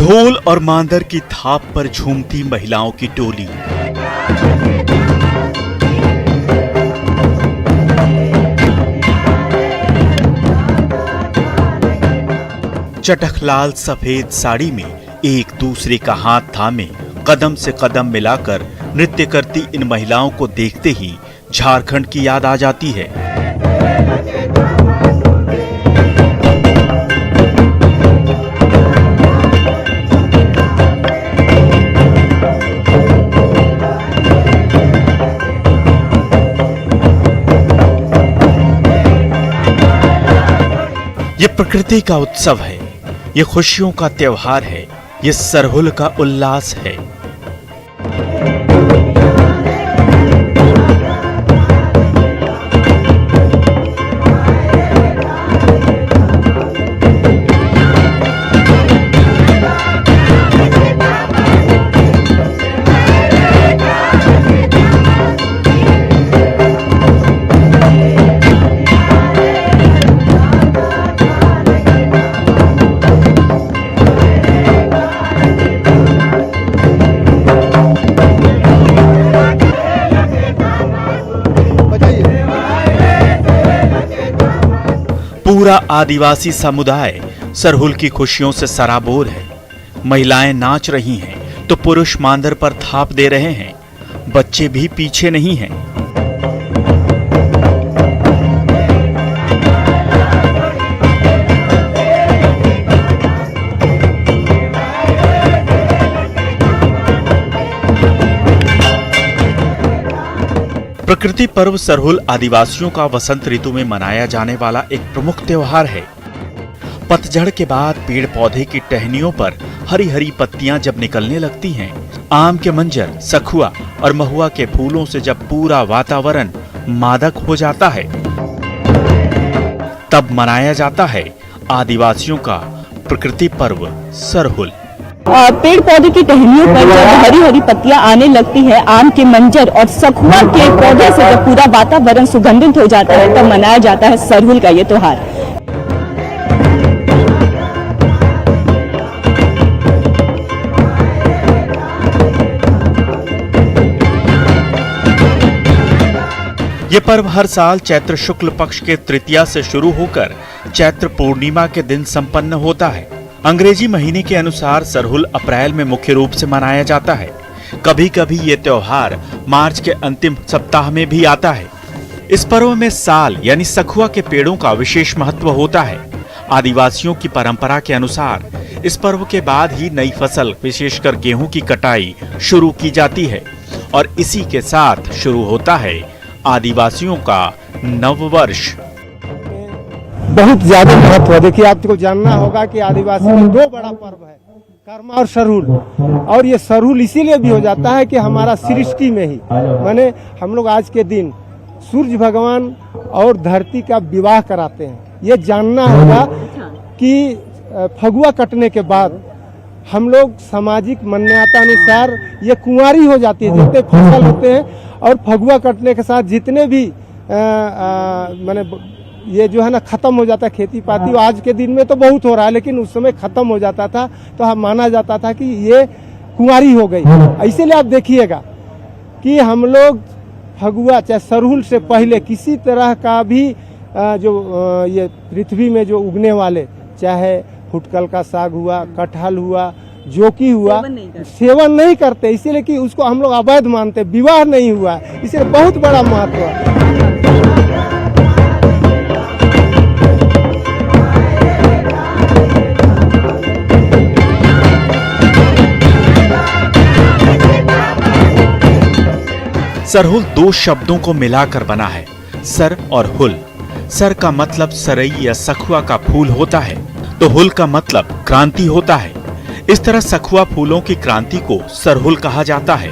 ढोल और मांदर की थाप पर झूमती महिलाओं की टोली। चटखलाल सफेद साड़ी में एक दूसरे का हाथ थामे कदम से कदम मिलाकर नृत्य करती इन महिलाओं को देखते ही झारखंड की याद आ जाती है। ये प्रकृति का उत्सव है, ये खुशियों का त्योहार है, ये सरहुल का उल्लास है। पूरा आदिवासी समुदाय सरहुल की खुशियों से सराबोर है। महिलाएं नाच रही हैं तो पुरुष मांदर पर थाप दे रहे हैं। बच्चे भी पीछे नहीं हैं। प्रकृति पर्व सरहुल आदिवासियों का वसंत ऋतु में मनाया जाने वाला एक प्रमुख त्योहार है। पतझड़ के बाद पेड़ पौधे की टहनियों पर हरी हरी पत्तियां जब निकलने लगती हैं, आम के मंजर, सखुआ और महुआ के फूलों से जब पूरा वातावरण मादक हो जाता है, तब मनाया जाता है आदिवासियों का प्रकृति पर्व सरहुल। पेड़ पौधे की टहनियों पर जब हरी हरी पत्तियां आने लगती है, आम के मंजर और सखुआ के पौधे से जब पूरा वातावरण सुगंधित हो जाता है, तब मनाया जाता है सरहुल का ये त्योहार। ये पर्व हर साल चैत्र शुक्ल पक्ष के तृतीया से शुरू होकर चैत्र पूर्णिमा के दिन संपन्न होता है। अंग्रेजी महीने के अनुसार सरहुल अप्रैल में मुख्य रूप से मनाया जाता है। कभी कभी ये त्योहार मार्च के अंतिम सप्ताह में भी आता है। इस पर्व में साल यानी सखुआ के पेड़ों का विशेष महत्व होता है। आदिवासियों की परंपरा के अनुसार इस पर्व के बाद ही नई फसल, विशेषकर गेहूं की कटाई शुरू की जाती है और इसी के साथ शुरू होता है आदिवासियों का नववर्ष। बहुत ज्यादा महत्व है। देखिए, आपको जानना होगा कि आदिवासी में दो बड़ा पर्व है, कर्मा और सरहुल। और ये सरहुल इसीलिए भी हो जाता है कि हमारा सृष्टि में ही, माने हम लोग आज के दिन सूर्य भगवान और धरती का विवाह कराते हैं। ये जानना होगा कि फगुआ कटने के बाद हम लोग सामाजिक मान्यता अनुसार ये कुंवारी हो जाती है, जितने फसल होते हैं। और फगुआ कटने के साथ जितने भी माने ये जो है ना खत्म हो जाता है खेती पाती। आज के दिन में तो बहुत हो रहा है, लेकिन उस समय खत्म हो जाता था, तो हम माना जाता था कि ये कुंवारी हो गई। इसीलिए आप देखिएगा कि हम लोग फगुआ चाहे सरहुल से पहले किसी तरह का भी जो ये पृथ्वी में जो उगने वाले, चाहे फुटकल का साग हुआ, कटहल हुआ, जोकी हुआ, सेवन नहीं करते। इसीलिए कि उसको हम लोग अवैध मानते, विवाह नहीं हुआ, इसलिए बहुत बड़ा महत्व है। सरहुल दो शब्दों को मिलाकर बना है, सर और हुल। सर का मतलब सरई या सखुआ का फूल होता है, तो हुल का मतलब क्रांति होता है। इस तरह सखुआ फूलों की क्रांति को सरहुल कहा जाता है।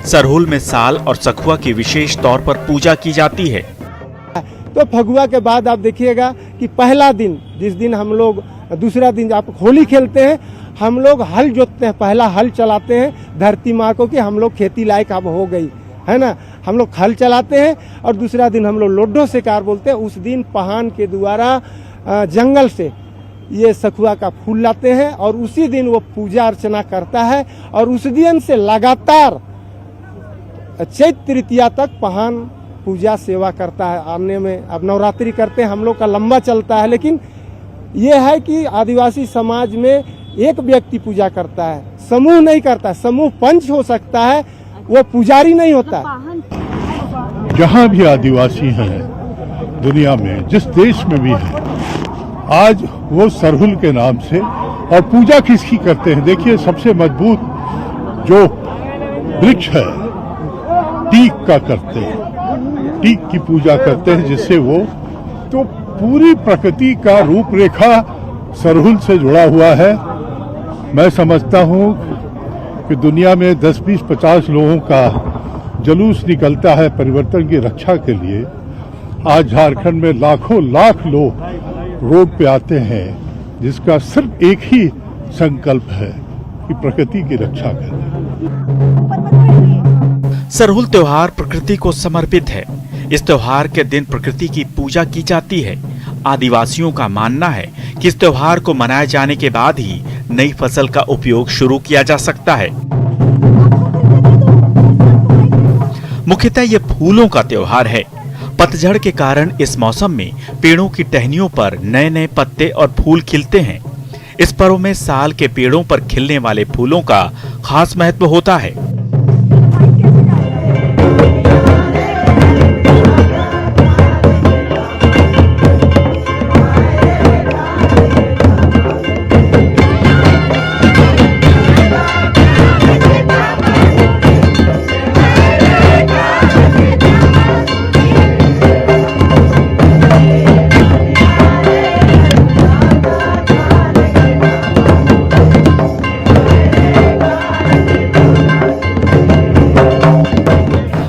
सरहुल में साल और सखुआ की विशेष तौर पर पूजा की जाती है। तो फगुआ के बाद आप देखिएगा कि पहला दिन, जिस दिन हम लोग दूसरा दिन आप होली खेलते हैं, हम लोग हल जोतते हैं, पहला हल चलाते हैं धरती माँ को कि हम लोग खेती लायक अब हो गई है ना। हम लोग हल चलाते हैं और दूसरा दिन हम लोग लोड्डो शिकार बोलते हैं। उस दिन पहान के द्वारा जंगल से ये सखुआ का फूल लाते हैं और उसी दिन वो पूजा अर्चना करता है और उस दिन से लगातार चैत्र तृतीया तक पहान पूजा सेवा करता है। आने में अब नवरात्रि करते हैं, हम लोग का लंबा चलता है, लेकिन ये है कि आदिवासी समाज में एक व्यक्ति पूजा करता है, समूह नहीं करता। समूह पंच हो सकता है, वो पुजारी नहीं होता। जहाँ भी आदिवासी हैं दुनिया में, जिस देश में भी हैं, आज वो सरहुल के नाम से और पूजा किसकी करते हैं? देखिए, सबसे मजबूत जो वृक्ष है टीक का करते हैं, टीक की पूजा करते हैं, जिससे वो तो पूरी प्रकृति का रूपरेखा सरहुल से जुड़ा हुआ है। मैं समझता हूँ कि दुनिया में 10, 20, 50 लोगों का जुलूस निकलता है परिवर्तन की रक्षा के लिए। आज झारखंड में लाखों लाख लोग रोड पे आते हैं, जिसका सिर्फ एक ही संकल्प है कि प्रकृति की रक्षा करें। सरहुल त्योहार प्रकृति को समर्पित है। इस त्योहार के दिन प्रकृति की पूजा की जाती है। आदिवासियों का मानना है कि इस त्योहार को मनाए जाने के बाद ही नई फसल का उपयोग शुरू किया जा सकता है। मुख्यतः ये फूलों का त्योहार है। पतझड़ के कारण इस मौसम में पेड़ों की टहनियों पर नए नए पत्ते और फूल खिलते हैं। इस पर्व में साल के पेड़ों पर खिलने वाले फूलों का खास महत्व होता है।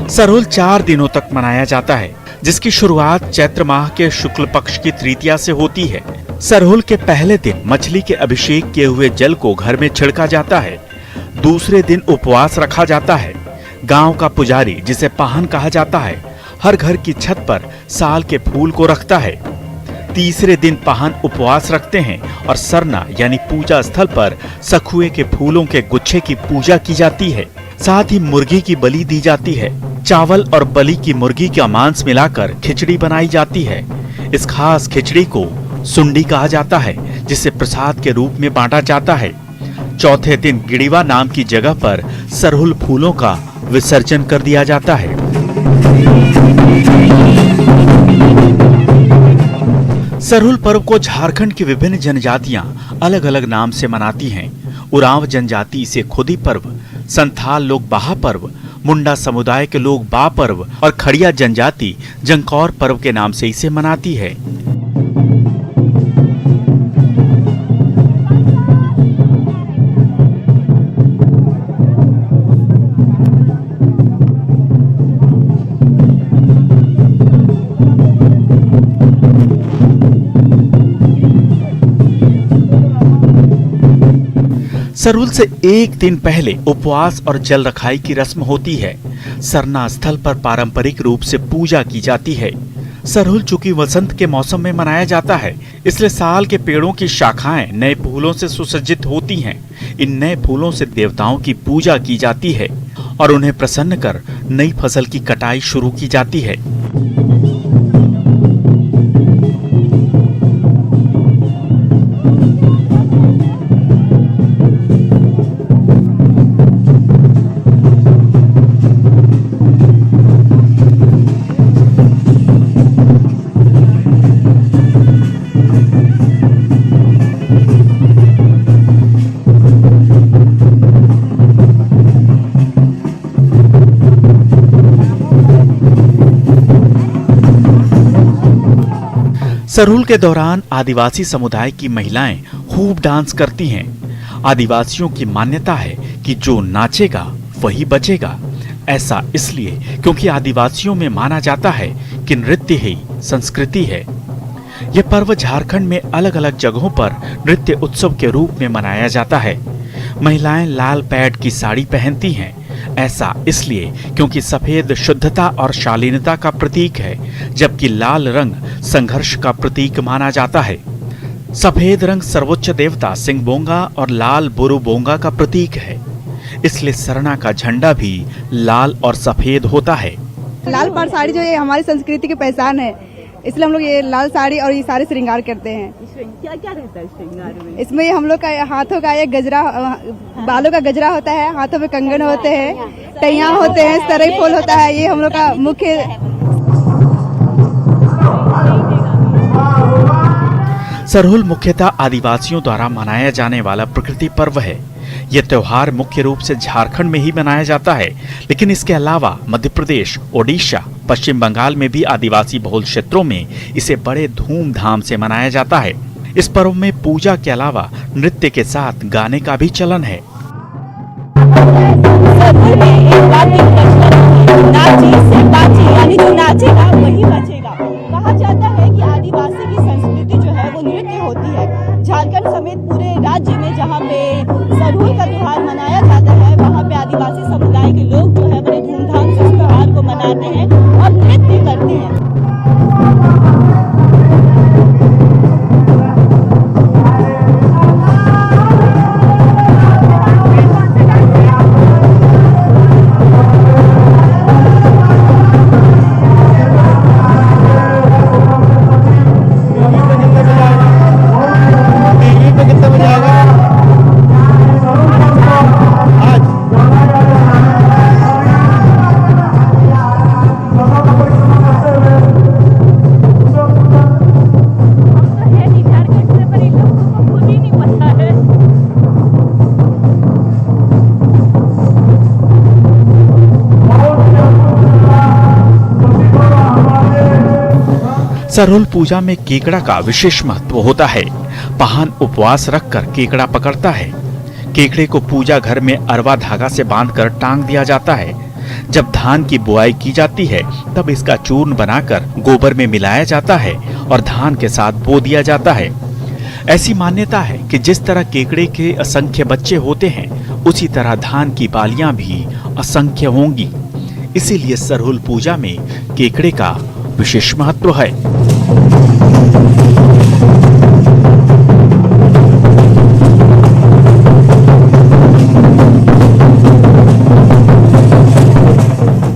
सरहुल 4 दिनों तक मनाया जाता है, जिसकी शुरुआत चैत्र माह के शुक्ल पक्ष की तृतीया से होती है। सरहुल के पहले दिन मछली के अभिषेक किए हुए जल को घर में छिड़का जाता है। दूसरे दिन उपवास रखा जाता है। गांव का पुजारी, जिसे पाहन कहा जाता है, हर घर की छत पर साल के फूल को रखता है। तीसरे दिन पाहन उपवास रखते हैं और सरना यानी पूजा स्थल पर सखुए के फूलों के गुच्छे की पूजा की जाती है। साथ ही मुर्गी की बलि दी जाती है। चावल और बलि की मुर्गी का मांस मिलाकर खिचड़ी बनाई जाती है। इस खास खिचड़ी को सुंडी कहा जाता है, जिसे प्रसाद के रूप में बांटा जाता है। चौथे दिन गिड़ीवा नाम की जगह पर सरहुल फूलों का विसर्जन कर दिया जाता है। सरहुल पर्व को झारखंड की विभिन्न जनजातियां अलग अलग नाम से मनाती हैं। उरांव जनजाति इसे खुदी पर्व, संथाल लोग बाहा पर्व, मुंडा समुदाय के लोग बा पर्व और खड़िया जनजाति जंकौर पर्व के नाम से इसे मनाती है। सरहुल से एक दिन पहले उपवास और जल रखाई की रस्म होती है। सरना स्थल पर पारंपरिक रूप से पूजा की जाती है। सरहुल चूंकि वसंत के मौसम में मनाया जाता है, इसलिए साल के पेड़ों की शाखाएं नए फूलों से सुसज्जित होती हैं। इन नए फूलों से देवताओं की पूजा की जाती है और उन्हें प्रसन्न कर नई फसल की कटाई शुरू की जाती है। सरहुल के दौरान आदिवासी समुदाय की महिलाएं खूब डांस करती हैं। आदिवासियों की मान्यता है कि जो नाचेगा वही बचेगा। ऐसा इसलिए क्योंकि आदिवासियों में माना जाता है कि नृत्य ही संस्कृति है। यह पर्व झारखंड में अलग अलग जगहों पर नृत्य उत्सव के रूप में मनाया जाता है। महिलाएं लाल पैड की साड़ी पहनती हैं। ऐसा इसलिए क्योंकि सफेद शुद्धता और शालीनता का प्रतीक है, जबकि लाल रंग संघर्ष का प्रतीक माना जाता है। सफेद रंग सर्वोच्च देवता सिंगबोंगा और लाल बुरुबोंगा का प्रतीक है, इसलिए सरना का झंडा भी लाल और सफेद होता है। लाल पाड़ साड़ी जो है हमारी संस्कृति की पहचान है, इसलिए हम लोग ये लाल साड़ी और ये सारे श्रृंगार करते हैं। क्या क्या रहता है श्रृंगार में? इसमें हम लोग का हाथों का एक गजरा, बालों का गजरा होता है, हाथों में कंगन होते हैं, टैया होते हैं, सरई फूल होता है। ये हम लोग का मुख्य। सरहुल मुख्यतः आदिवासियों द्वारा मनाया जाने वाला प्रकृति पर्व है। यह त्योहार मुख्य रूप से झारखंड में ही मनाया जाता है, लेकिन इसके अलावा मध्य प्रदेश, ओडिशा, पश्चिम बंगाल में भी आदिवासी बहुल क्षेत्रों में इसे बड़े धूमधाम से मनाया जाता है। इस पर्व में पूजा के अलावा नृत्य के साथ गाने का भी चलन है। सरहुल में एक बात की प्रचलन है, नाची से बाची, यानी जो नाचेगा वही बचेगा। कहा जाता है कि आदिवासी की संस्कृति जो है वो नृत्य होती है। झारखंड समेत पूरे राज्य में जहाँ पे सरहुल का त्योहार मनाया जाता है, वहाँ पे आदिवासी समुदाय के लोग जो है बड़े धूमधाम से इस त्योहार को मनाते हैं और नृत्य करते हैं। सरहुल पूजा में केकड़ा का विशेष महत्व होता है। पाहन उपवास रखकर केकड़ा पकड़ता है। केकड़े को पूजा घर में अरवा धागा से बांधकर टांग दिया जाता है। जब धान की बुआई की जाती है तब इसका चूर्ण बनाकर गोबर में मिलाया जाता है और धान के साथ बो दिया जाता है। ऐसी मान्यता है कि जिस तरह केकड़े के असंख्य बच्चे होते हैं, उसी तरह धान की बालियां भी असंख्य होंगी। इसीलिए सरहुल पूजा में केकड़े का विशेष महत्व है।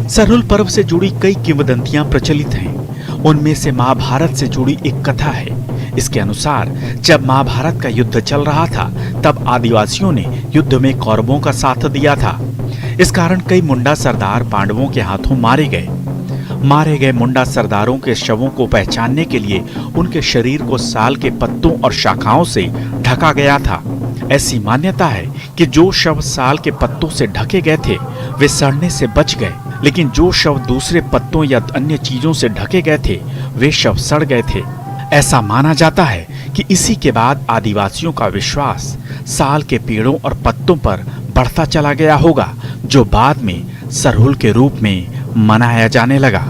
सरहुल पर्व से जुड़ी कई किंवदंतियां प्रचलित हैं। उनमें से महाभारत से जुड़ी एक कथा है। इसके अनुसार जब महाभारत का युद्ध चल रहा था, तब आदिवासियों ने युद्ध में कौरवों का साथ दिया था। इस कारण कई मुंडा सरदार पांडवों के हाथों मारे गए। मारे गए मुंडा सरदारों के शवों को पहचानने के लिए उनके शरीर को साल के पत्तों और शाखाओं से ढका गया था। ऐसी मान्यता है कि जो शव साल के पत्तों से ढके गए थे वे सड़ने से बच गए, लेकिन जो शव दूसरे पत्तों या अन्य चीजों से ढके गए थे वे शव सड़ गए थे। ऐसा माना जाता है कि इसी के बाद आदिवासियों का विश्वास साल के पेड़ों और पत्तों पर बढ़ता चला गया होगा, जो बाद में सरहुल के रूप में मनाया जाने लगा।